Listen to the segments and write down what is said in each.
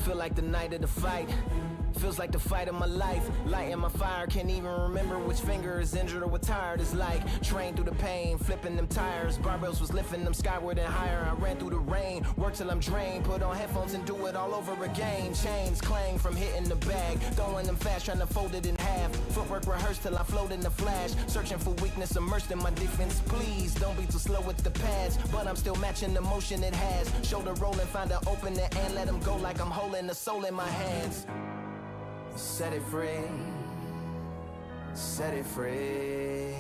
feel like the night of the fight. Feels like the fight of my life. Lighting my fire, can't even remember which finger is injured or what tired is like. Train through the pain, flipping them tires. Barbells was lifting them skyward and higher. I ran through the rain, work till I'm drained. Put on headphones and do it all over again. Chains clang from hitting the bag. Throwing them fast, trying to fold it in half. Footwork rehearsed till I float in the flash. Searching for weakness, immersed in my defense. Please, don't be too slow with the pads. But I'm still matching the motion it has. Shoulder rolling, find an opening and let them go like I'm holding the soul in my hands. Set it free, set it free,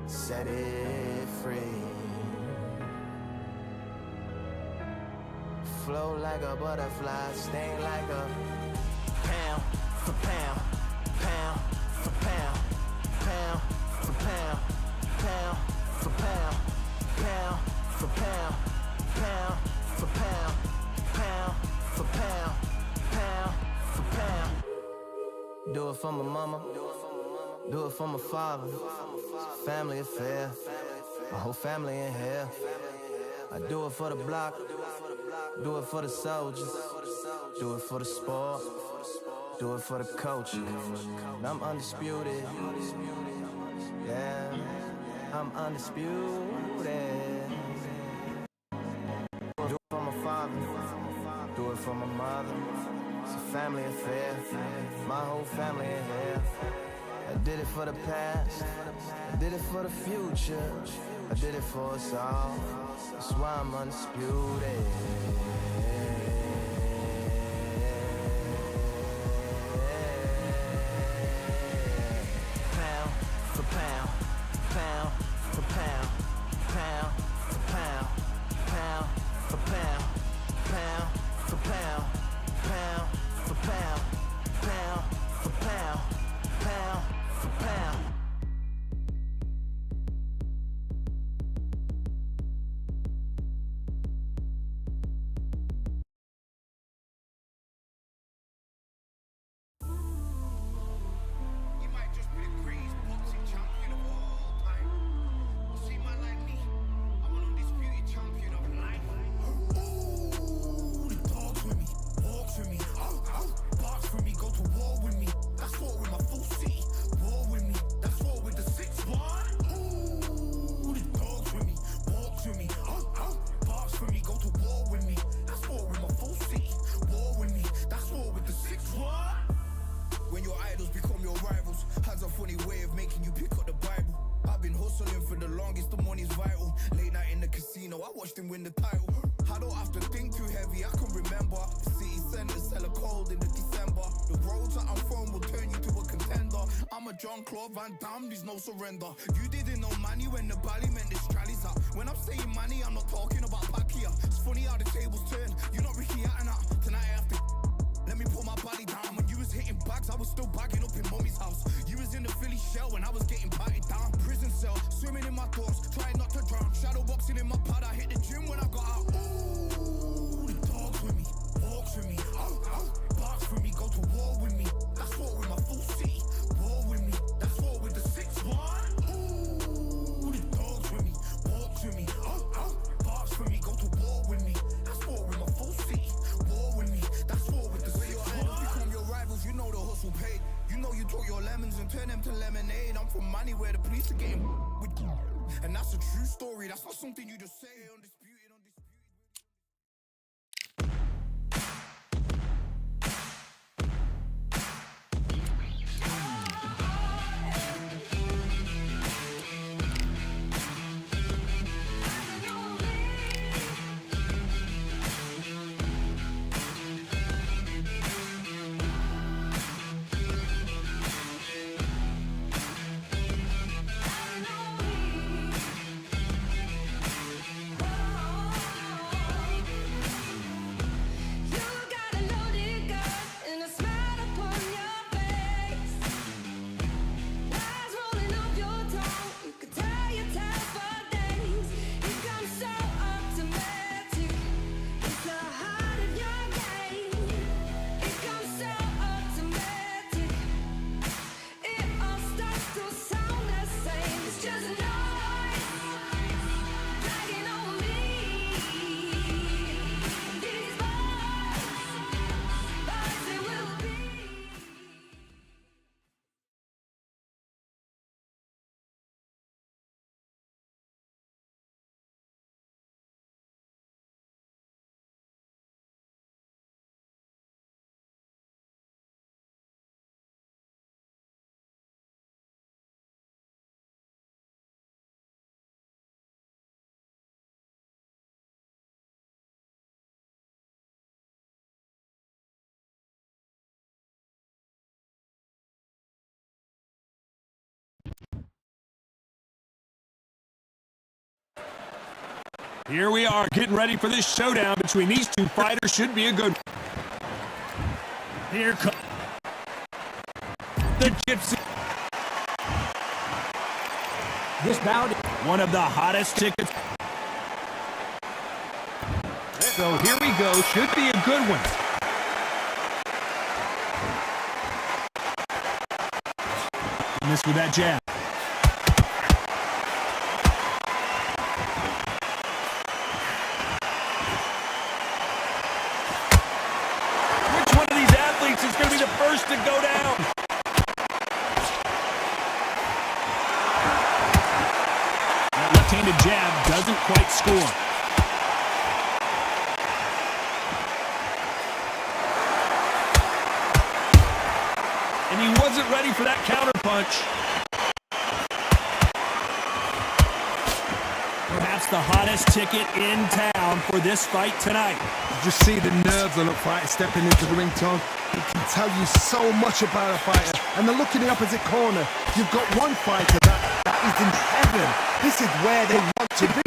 set it free. Flow like a butterfly, sting like a pound for pound, pound for pound, pound for pound, pound for pound, pound for pound, pound for pound, pound for pound, pound. Do it for my mama, do it for my father. It's a family affair, my whole family in here. I do it for the block, do it for the soldiers, do it for the sport, do it for the culture. I'm undisputed, yeah, I'm undisputed. Do it for my father, do it for my mother. It's a family affair, my whole family in here. I did it for the past, I did it for the future, I did it for us all. That's why I'm undisputed. Pound for pound, pound for pound, pound for pound, pound for pound, pound for pound, pound for pound, pound for pound, pound for pound. You might just be the greatest boxing champion of all time. You see, man like me, I'm an undisputed champion of life. Ooh, the dogs with me, walks with me, barks for me, go to war with me. That's war with my full city. War with me, that's war with the 6-1. Ooh, the dogs with me, walks with me, barks for me, go to war with me. That's war with my full city. War with me, that's war with the 6-1. When your idols become your rivals, has a funny way of making you pick up the Bible. I've been hustling for the longest, the money's vital. Late night in the casino, I watched him win the title. I don't have to think too heavy, I can remember. The city centers hella cold in the December. The roads that I'm from will turn you to a contender. I'm a Jean-Claude Van Damme, there's no surrender. You didn't know money when the bally meant this trallies up. When I'm saying money, I'm not talking about Pacquiao. It's funny how the tables turn, you're not Ricky Hatton. Tonight I have to let me put my body down. When you was hitting bags, I was still bagging up in mommy's house. You was in the Philly shell when I was getting batted down. Prison cell, swimming in my thoughts, trying not to drown. Shadow boxing in my pad, I hit the gym when I got out. Ooh, the dogs with me, walks with me, barks for me, go to war with me. That's war with my full city. War with me, that's war with the 6-1. Ooh, the dogs with me, walks with me, barks for me, go to war with me. That's war with my full city. War with me, that's war with the 6-1. Become your rivals, you know the hustle paid. You know you took your lemons and turn them to lemonade. I'm from money where the police are getting with you. And that's a true story, that's not something you just say. Undisputed. Oh Here we are getting ready for this showdown between these two fighters. Should be a good one. Here comes the Gypsy. This bout, one of the hottest tickets. So here we go. Should be a good one. Missed with that jab. Which one of these athletes is going to be the first to go down? That left-handed jab doesn't quite score. And he wasn't ready for that counter punch. Perhaps the hottest ticket in town for this fight tonight. You just see the nerves on a fighter stepping into the ring, Tom. It can tell you so much about a fighter. And then look in the opposite corner. You've got one fighter that is in heaven. This is where they want to be.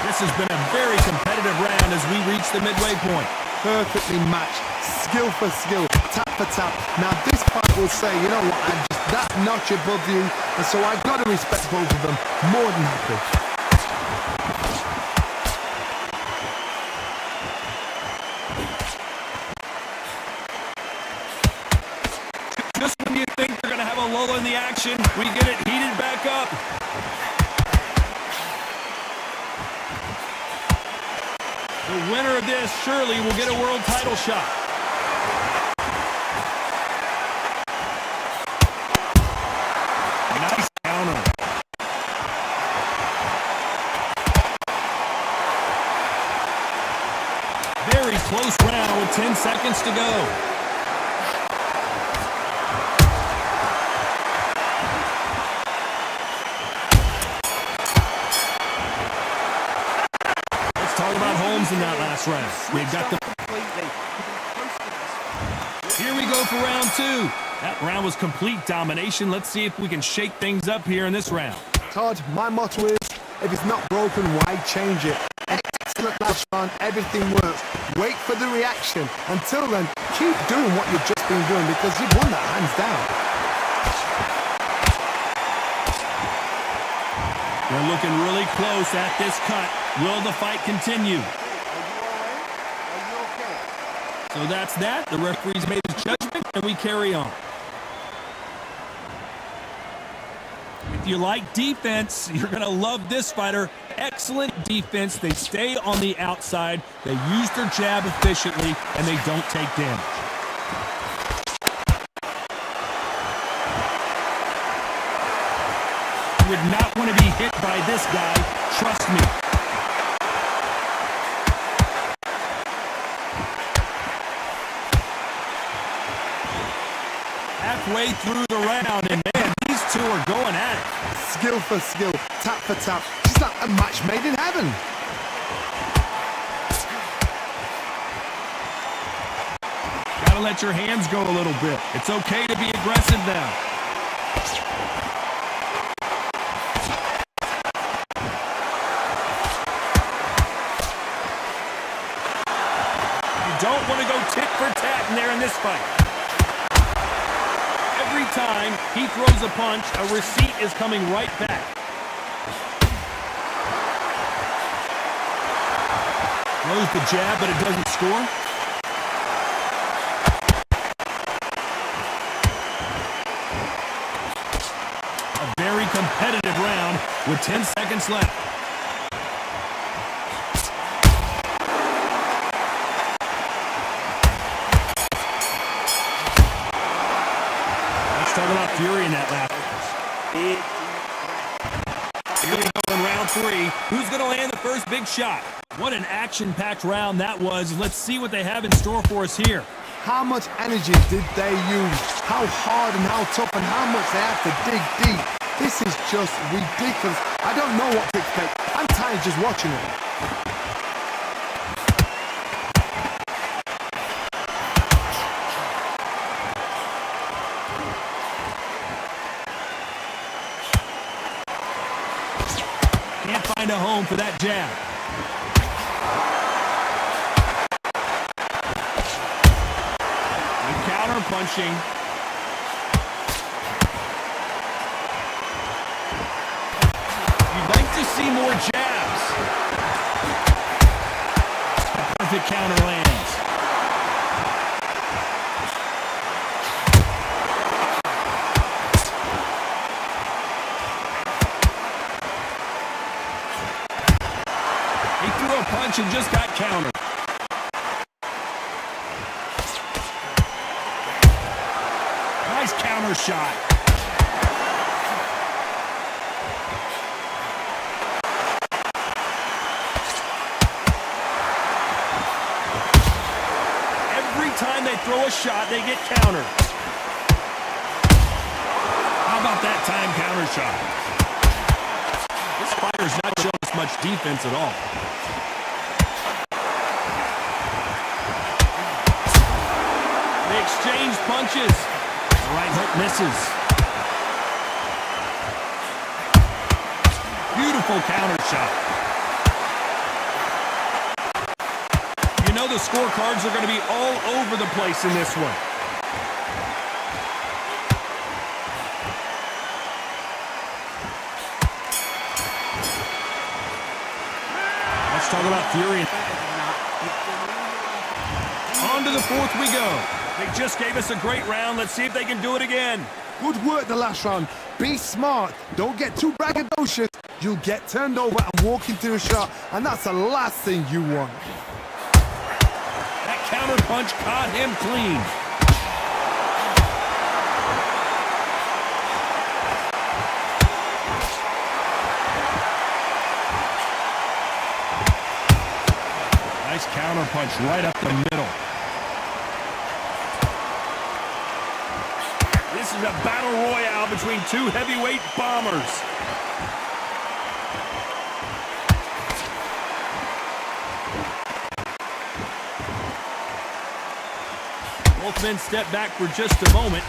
This has been a very competitive round as we reach the midway point. Perfectly matched, skill for skill, tap for tap. Now this fight will say, you know what, I'm just that notch above you, and so I've got to respect both of them. More than happy. Just when you think they're going to have a lull in the action, we get it heated back up. The winner of this surely will get a world title shot. Nice counter. Very close round with 10 seconds to go. Talk about Holmes in that last round. We've got the... Here we go for round two. That round was complete domination. Let's see if we can shake things up here in this round. Todd, my motto is, if it's not broken, why change it? Excellent last round, everything works. Wait for the reaction. Until then, keep doing what you've just been doing because you've won that hands down. We're looking really close at this cut. Will the fight continue? Are you okay? So that's that. The referee's made his judgment, and we carry on. If you like defense, you're going to love this fighter. Excellent defense. They stay on the outside. They use their jab efficiently, and they don't take damage. You would not want to be hit by this guy. Trust me. Halfway through the round, and man, these two are going at it. Skill for skill, tap for tap. Just like a match made in heaven. Gotta let your hands go a little bit. It's okay to be aggressive now. You don't want to go tit for tat in there in this fight. Every time he throws a punch, a receipt is coming right back. Throws the jab, but it doesn't score. A very competitive round with 10 seconds left. Talk about fury in that lap. Here we go in round three. Who's going to land the first big shot? What an action-packed round that was. Let's see what they have in store for us here. How much energy did they use? How hard and how tough and how much they have to dig deep. This is just ridiculous. I don't know what to expect. I'm tired just watching it. find a home for that jab. And counter punching. You'd like to see more jabs. Perfect counter lands. Punch and just got countered. Nice counter shot. Every time they throw a shot, they get countered. How about that time counter shot? This fighter's not showing us much defense at all. Exchange punches. The right hook misses. Beautiful counter shot. You know the scorecards are going to be all over the place in this one. Let's talk about Fury. On to the fourth we go. They just gave us a great round. Let's see if they can do it again. Good work the last round. Be smart. Don't get too braggadocious. You'll get turned over and walk into a shot, and that's the last thing you want. That counter punch caught him clean. Nice counter punch right up the middle. This is a battle royale between two heavyweight bombers. Both men step back for just a moment.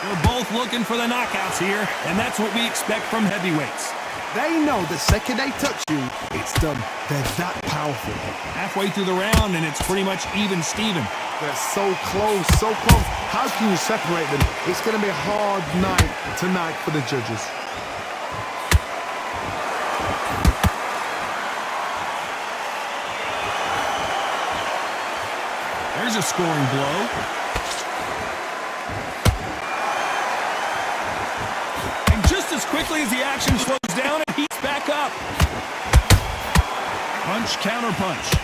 They're both looking for the knockouts here, and that's what we expect from heavyweights. They know the second they touch you, it's done. They're that powerful. Halfway through the round, and it's pretty much even Steven. They're so close, so close. How can you separate them? It's going to be a hard night tonight for the judges. There's a scoring blow. And just as quickly as the action slows down, it heats back up. Punch, counter punch.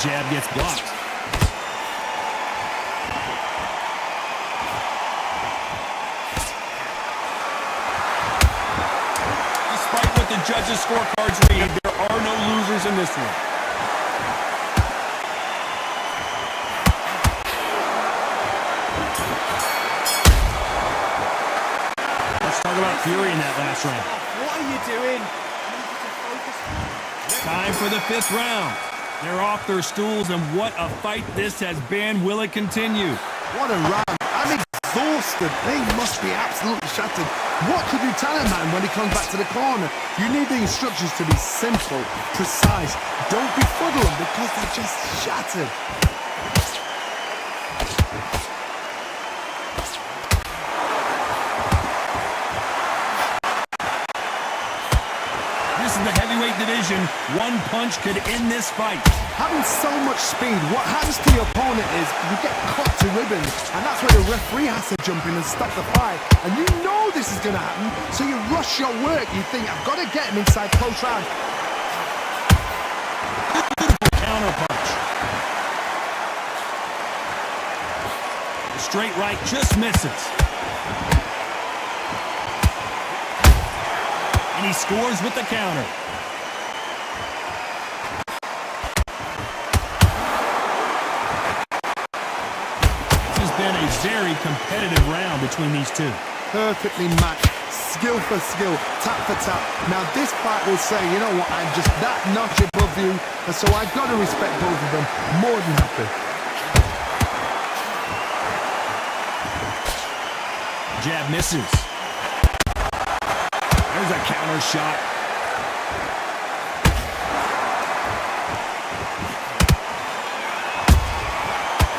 Jab gets blocked. Despite what the judges' scorecards read, there are no losers in this one. Let's talk about Fury in that last round. What are you doing? Time for the fifth round. They're off their stools, and what a fight this has been. Will it continue? What a round. I'm exhausted. They must be absolutely shattered. What could you tell a man when he comes back to the corner? You need the instructions to be simple, precise. Don't befuddle them because they're just shattered. This is the heavyweight division. One punch could end this fight. Having so much speed, what happens to your opponent is you get cut to ribbons, and that's where the referee has to jump in and stop the fight. And you know this is going to happen, so you rush your work. You think, I've got to get him inside close round. Beautiful counter punch. The straight right just misses. And he scores with the counter. This has been a very very competitive round between these two. Perfectly matched, skill for skill, tap for tap. Now this fight will say, you know what, I'm just that notch above you, and so I've got to respect both of them more than happy. Jab misses. There's a counter shot.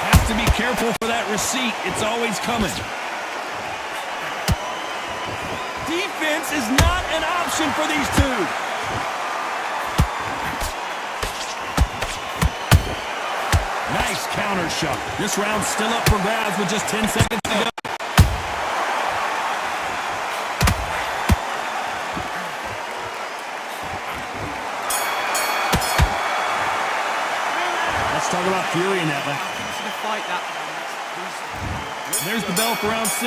Has to be careful for that receipt. It's always coming. Defense is not an option for these two. Nice counter shot. This round's still up for grabs with just 10 seconds to go. Let's talk about fury in that last. There's the bell for round 6.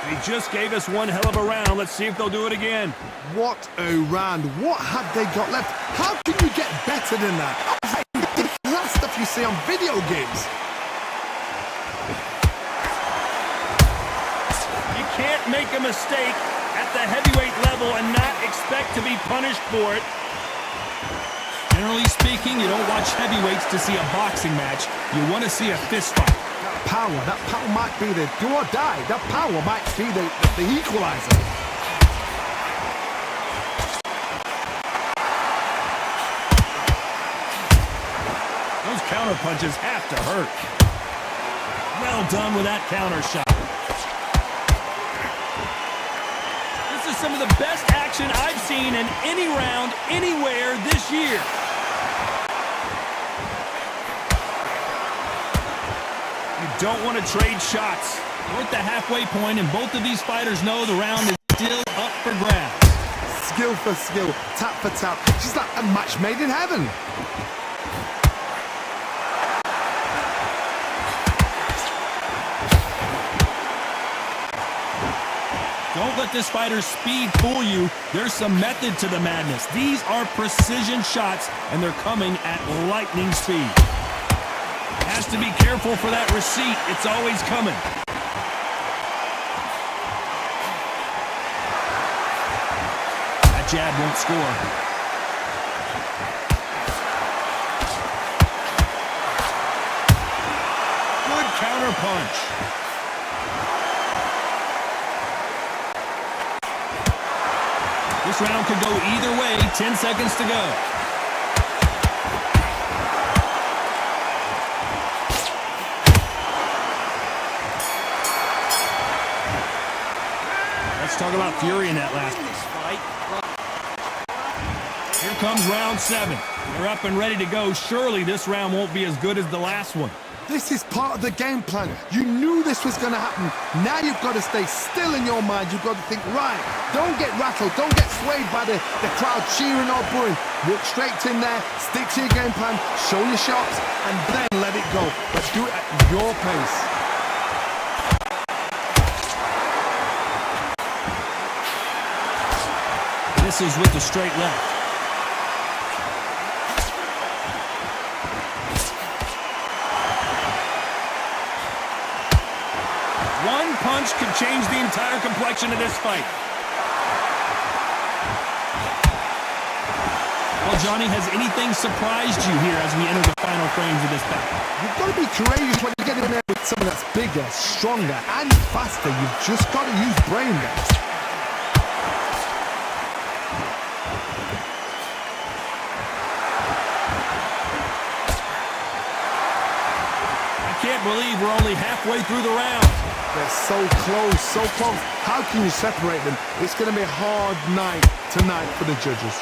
They just gave us one hell of a round. Let's see if they'll do it again. What a round. What have they got left? How can you get better than that? That's stuff you see on video games. You can't make a mistake at the heavyweight level and not expect to be punished for it. Generally speaking, you don't watch heavyweights to see a boxing match. You want to see a fist fight. That power might be the do or die. That power might be the equalizer. Those counter punches have to hurt. Well done with that counter shot. This is some of the best action I've seen in any round, anywhere this year. You don't want to trade shots. We're at the halfway point, and both of these fighters know the round is still up for grabs. Skill for skill, tap for tap. She's like a match made in heaven. Don't let this fighter's speed fool you. There's some method to the madness. These are precision shots, and they're coming at lightning speed. Has to be careful for that receipt. It's always coming. That jab won't score. Good counter punch. This round could go either way. 10 seconds to go. Let's talk about fury in that last fight. Here comes round 7. They're up and ready to go. Surely this round won't be as good as the last one. This is part of the game plan. You knew this was going to happen. Now you've got to stay still in your mind. You've got to think, right, don't get rattled. Don't get swayed by the crowd cheering or booing. Walk straight in there, stick to your game plan, show your shots, and then let it go. But do it at your pace. This is with the straight left. One punch could change the entire complexion of this fight. Well, Johnny, has anything surprised you here as we enter the final frames of this battle? You've got to be courageous when you get in there with someone that's bigger, stronger, and faster. You've just got to use brain there. I can't believe we're only halfway through the round. They're so close, so close. How can you separate them? It's going to be a hard night tonight for the judges.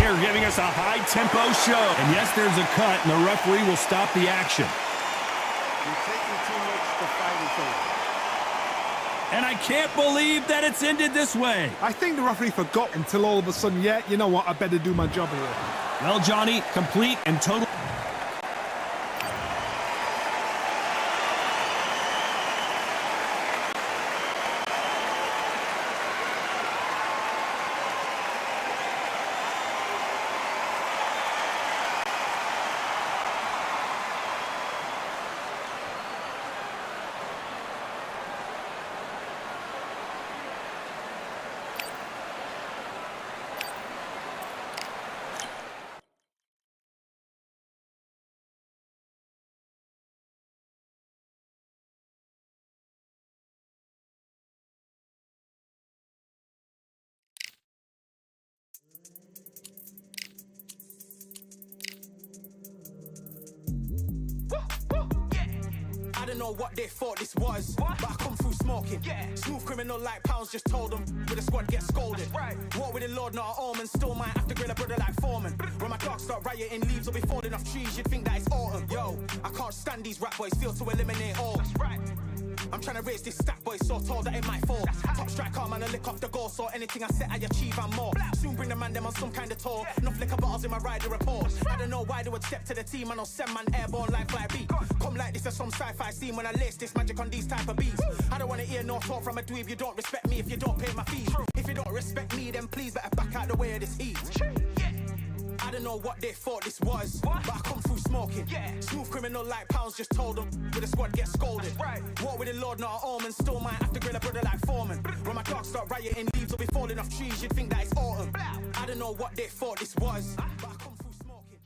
They're giving us a high-tempo show. And yes, there's a cut, and the referee will stop the action. You're taking too much to fight each other. And I can't believe that it's ended this way. I think the referee forgot until all of a sudden, yeah, you know what, I better do my job here. Well, Johnny, complete and total. know what they thought this was, but I come through smoking. Smooth criminal like pounds, just told them with a squad get scolded. War with the Lord, not an omen. Still might have to grill a brother like Foreman. When my dogs start rioting, leaves will be falling off trees. You'd think that it's autumn. Yo, I can't stand these rap boys, feel to eliminate all. I'm trying to raise this stack, boy, so tall that it might fall. Top striker, man, I lick off the goal, so anything I set, I achieve and more. Soon bring the man them on some kind of tour. Enough liquor bottles in my rider report. I don't know why they would step to the team, and I'll send man airborne like fly beat. Come like this as some sci-fi scene when I lace this magic on these type of beats. I don't want to hear no talk from a dweeb. You don't respect me if you don't pay my fees. If you don't respect me, then please better back out the way of this heat. I don't know what they thought this was, but I come through smoking. Smooth criminal like pounds, just told them with a squad get scolded. War with the Lord, not an omen. Still might have to grill a brother like Foreman. When my dogs start rioting, leaves will be falling off trees. You'd think that it's autumn. I don't know what they thought this was, but I come through smoking.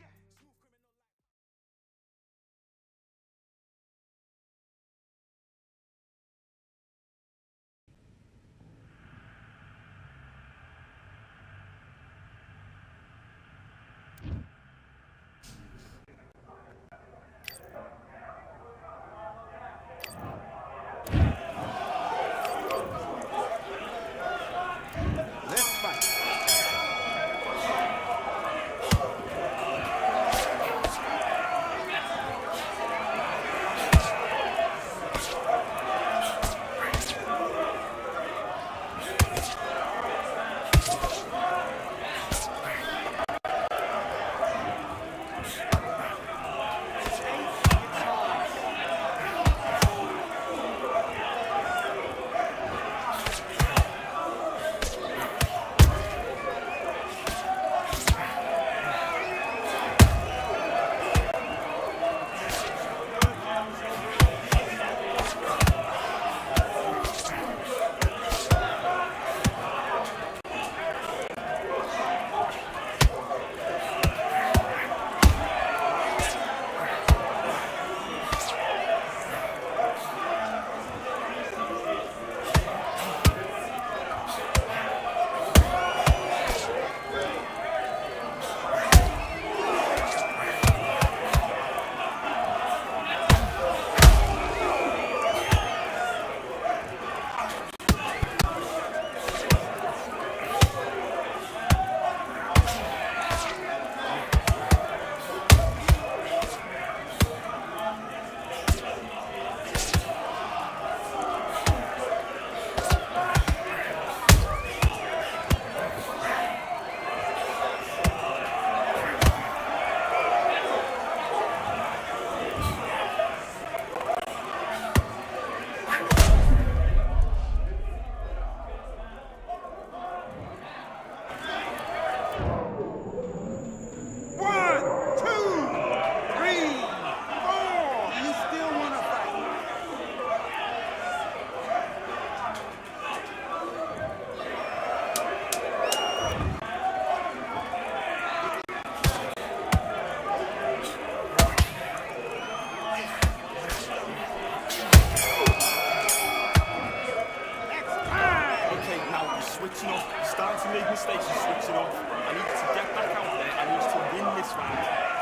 switching off, starting to make mistakes and switching off. I need to get back out there. I need to win this round.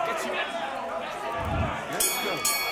Get you. Let's go.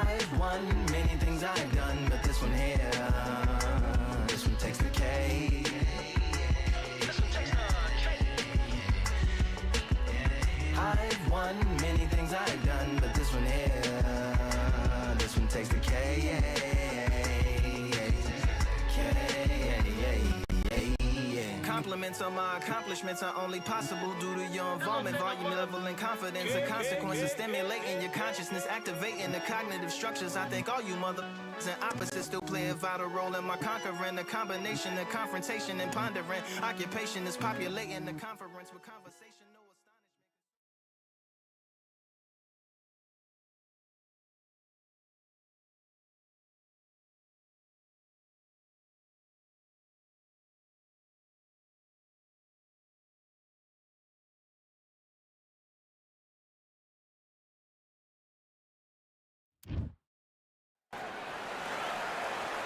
I've won many things I've done, but this one here, this one takes the cake. I've won many things I've done, but this one here, this one takes the cake. Compliments on my accomplishments are only possible due to your involvement, volume, level, and confidence. The consequences stimulating your consciousness, activating the cognitive structures. I think all you mother and opposites still play a vital role in my conquering. The combination of confrontation and pondering. Occupation is populating the conference with conversation. No astonishment.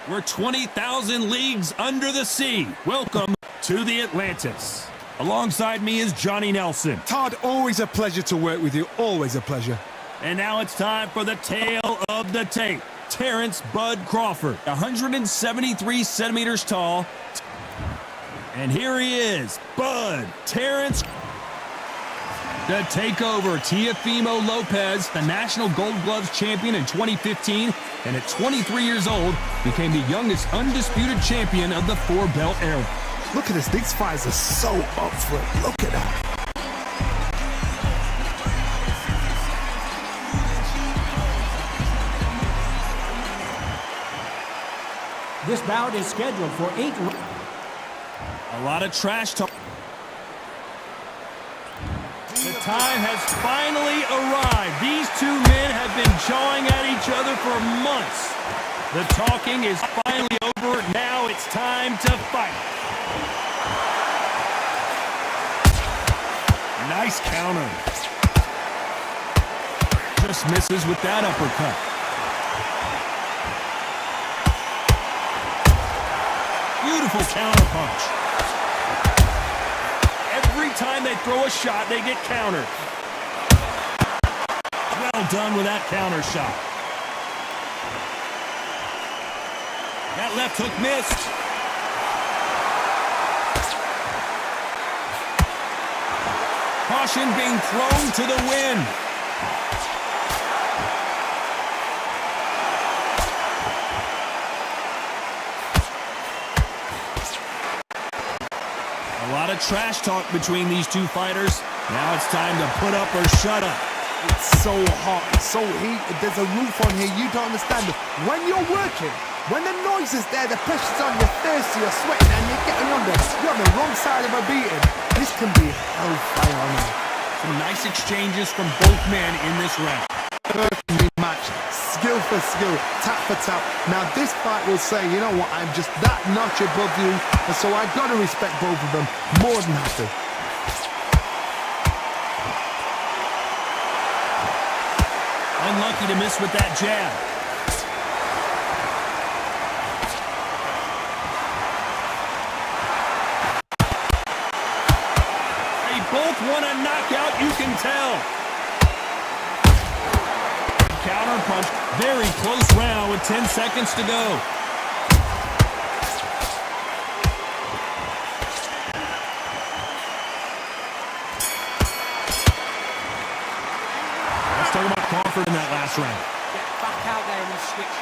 We're 20,000 leagues under the sea. Welcome to the Atlantis. Alongside me is Johnny Nelson. Todd, always a pleasure to work with you. Always a pleasure. And now it's time for the tale of the tape. Terrence Bud Crawford, 173 centimeters tall. And here he is, Bud Terrence. The takeover, Teofimo Lopez, the National Gold Gloves champion in 2015, and at 23 years old, became the youngest undisputed champion of the four-belt era. Look at this. These fights are so up for it. Look at that. This bout is scheduled for 8 rounds. A lot of trash talk. The time has finally arrived. These two men have been jawing at each other for months. The talking is finally over. Now it's time to fight. Nice counter. Just misses with that uppercut. Beautiful counter punch. Every time they throw a shot, they get countered. Well done with that counter shot. That left hook missed. Caution being thrown to the wind. A lot of trash talk between these two fighters. Now it's time to put up or shut up. It's so hot, it's so heated. There's a roof on here, you don't understand it. When you're working, when the noise is there, the pressure's on, you're thirsty, you're sweating, and you're getting under. You're on the wrong side of a beating. This can be hellfire on you. Some nice exchanges from both men in this round. Perfectly matched, skill for skill, tap for tap. Now this fight will say, you know what, I'm just that notch above you, and so I've got to respect both of them more than happy. Unlucky to miss with that jab. They both want a knockout, you can tell. Counter punch. Very close round with 10 seconds to go. Let's talk about Crawford in that last round. Get back out there and switch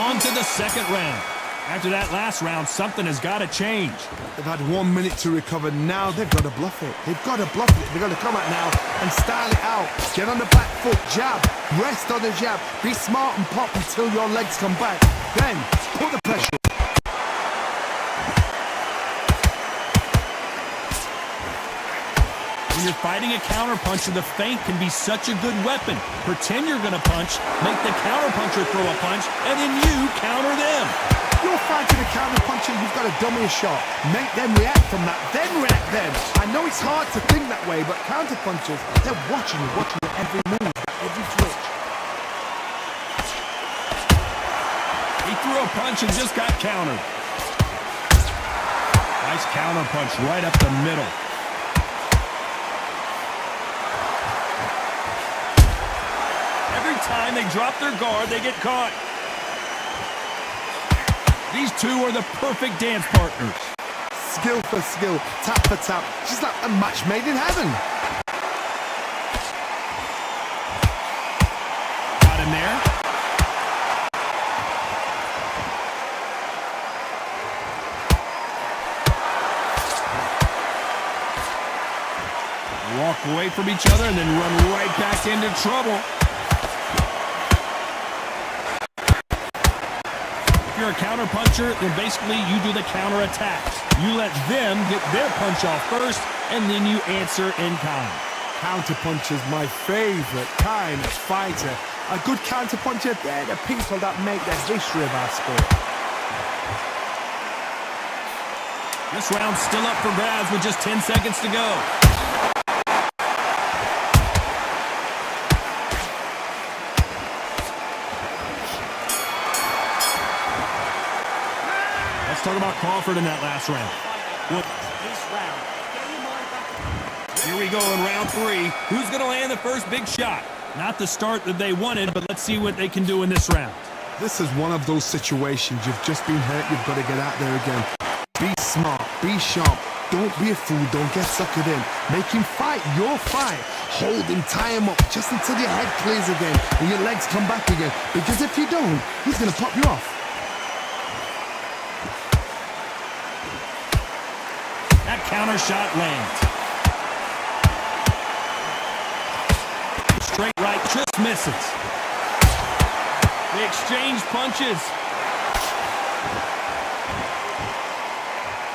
on. On to the second round. After that last round, something has got to change. They've had 1 minute to recover. Now they've got to bluff it. They've got to bluff it. They've got to come out now and style it out. Get on the back foot, jab, rest on the jab. Be smart and pop until your legs come back. Then put the pressure. When you're fighting a counterpuncher, the feint can be such a good weapon. Pretend you're going to punch, make the counterpuncher throw a punch, and then you counter them. You're fighting a counterpuncher, you've got to dummy a shot. Make them react from that, then react then. I know it's hard to think that way, but counterpunchers, they're watching your every move, every twitch. He threw a punch and just got countered. Nice counterpunch right up the middle. Every time they drop their guard, they get caught. These two are the perfect dance partners. Skill for skill, tap for tap. She's like a match made in heaven. Got him there. Walk away from each other and then run right back into trouble. If you're a counter puncher, then basically you do the counter attack. You let them get their punch off first, and then you answer in kind. Counter puncher's my favorite kind of fighter. A good counter puncher, they're the people that make the history of our sport. This round's still up for grabs with just 10 seconds to go. Let's talk about Crawford in that last round. Well, This round. Get your mind back. here we go in round 3. Who's going to land the first big shot? Not the start that they wanted, but let's see what they can do in this round. This is one of those situations. You've just been hurt, you've got to get out there again. Be smart, be sharp. Don't be a fool, don't get suckered in. Make him fight your fight. Hold him, tie him up, just until your head clears again and your legs come back again. Because if you don't, he's going to pop you off. That counter shot lands. Straight right, just misses. They exchange punches.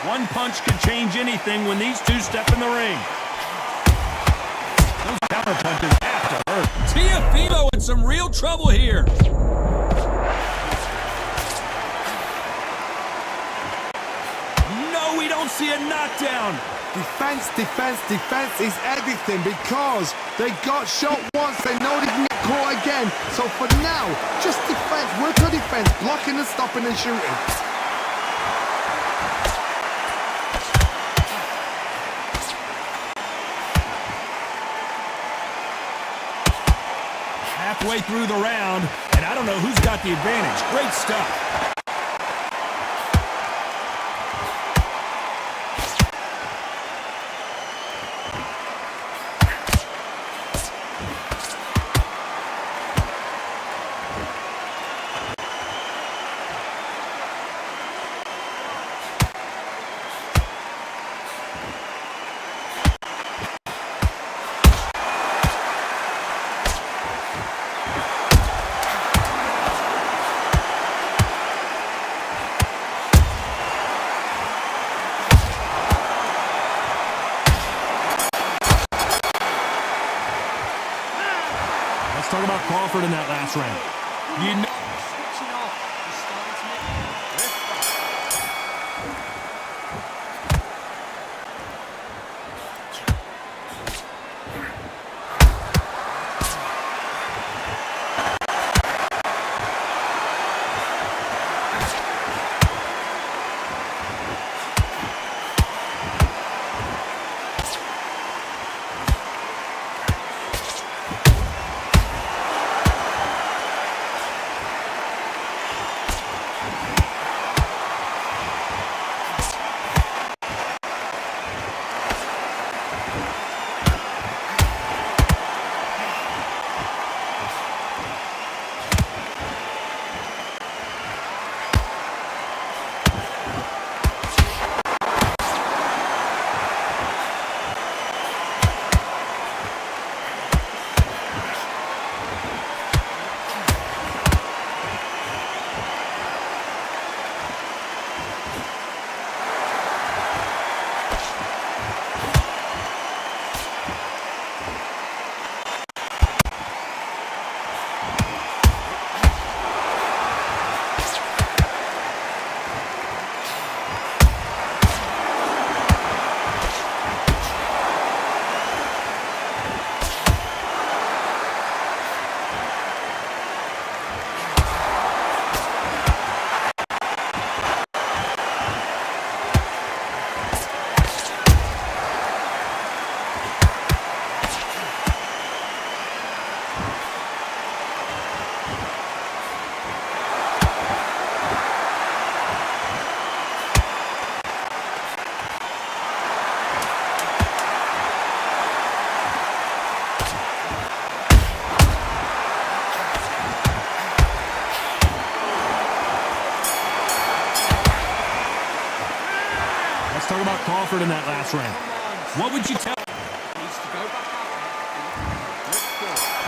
One punch could change anything when these two step in the ring. Those counter punches have to hurt. Teofimo in some real trouble here. No, we don't see a knockdown. Defense, defense, defense is everything because they got shot once, they know they can get caught again. So for now, just defense, work on defense, blocking and stopping and shooting. Halfway through the round, and I don't know who's got the advantage. Great stuff. Talk about Crawford in that last round. You know, Switching off. He's starting to make... Crawford in that last round. What would you tell? Needs to go back out there and look forward.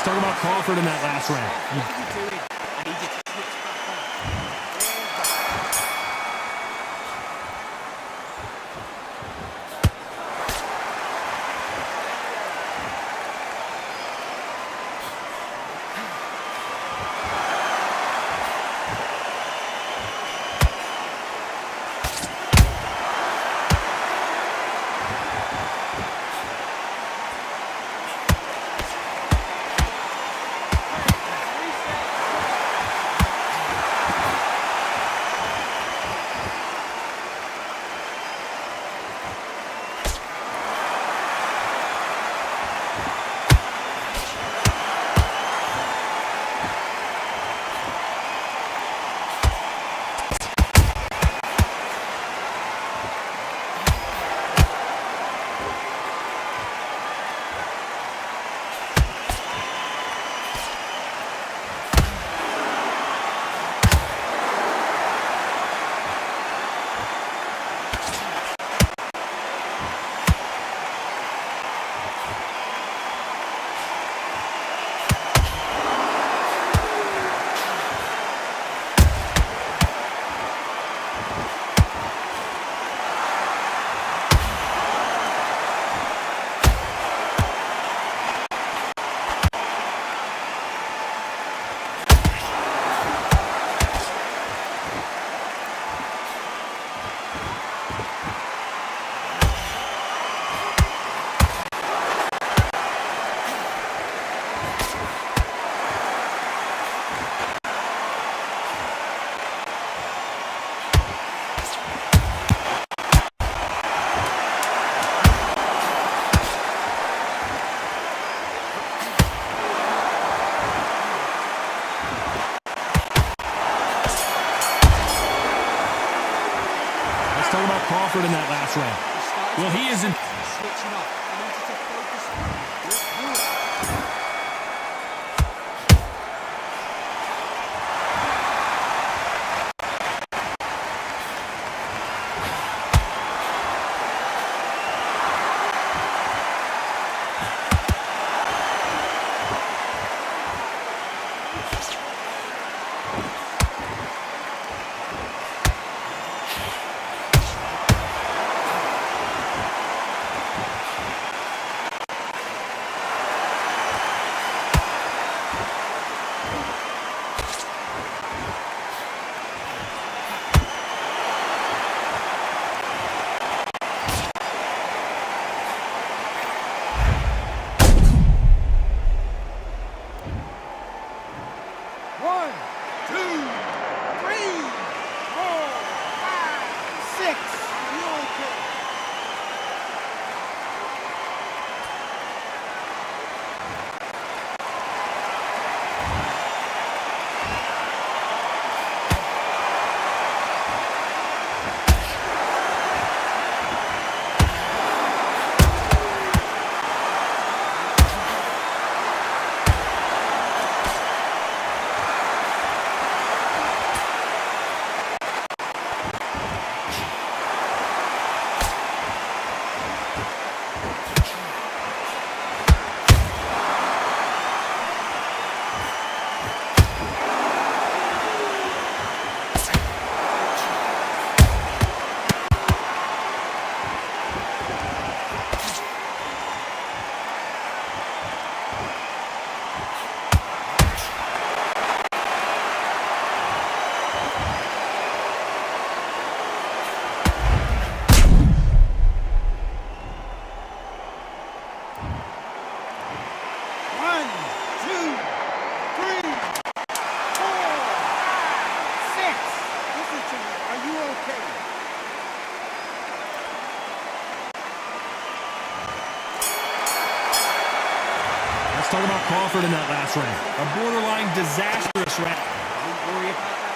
Talk about Crawford in that last round. What are you doing? I need you to switch Talk about Crawford in that last round. Well, he isn't. switching off. I need you to focus. Look forward. 6. Listen to me. Are you okay? Let's talk about Crawford in that last round. A borderline disastrous round. Don't worry about that.